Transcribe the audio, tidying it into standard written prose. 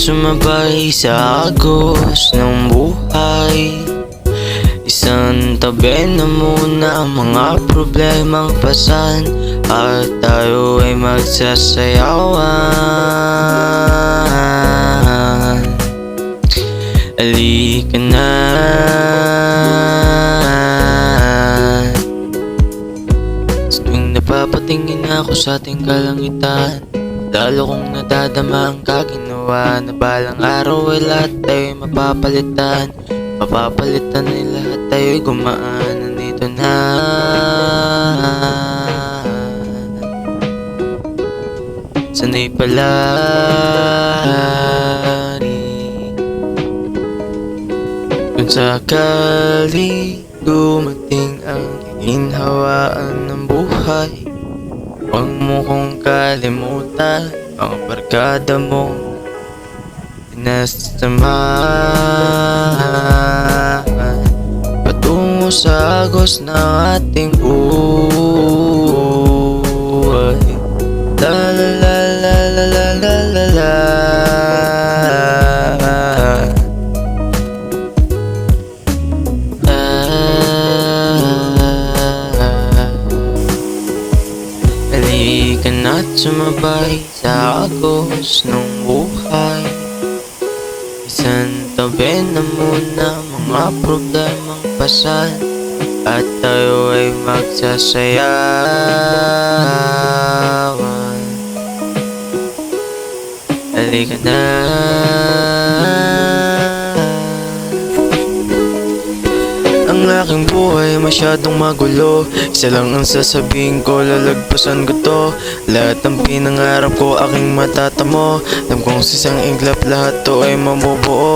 sumabay sa agos ng buhay. Isang tabi na muna ang mga problemang pasan, at tayo ay magsasayawan. Halika na, tuwing napapatingin ako sa ating kalangitan, lalo kong nadadama ang kaginawa, na balang araw ay lahat tayo'y mapapalitan. Mapapalitan ay lahat tayo'y gumaan. Nandito na, sana'y palari. Kung sakali dumating ang ginhawaan ng buhay, huwag mo kong kalimutan mga barkada mo pinasamahan patungo sa agos ng ating buhay. La la la la la la la la la. Halika na't sumabay sa agos ng buhay. Isang tabi na muna mga problemang pasan, at tayo ay magsasayawan. Halika na, ang aking buhay masyadong magulo. Isa lang ang sasabihin ko, lalagpasan ko to. Lahat ng pinangarap ko aking matatamo. Alam kong sa isang iglap lahat to ay mabubuo.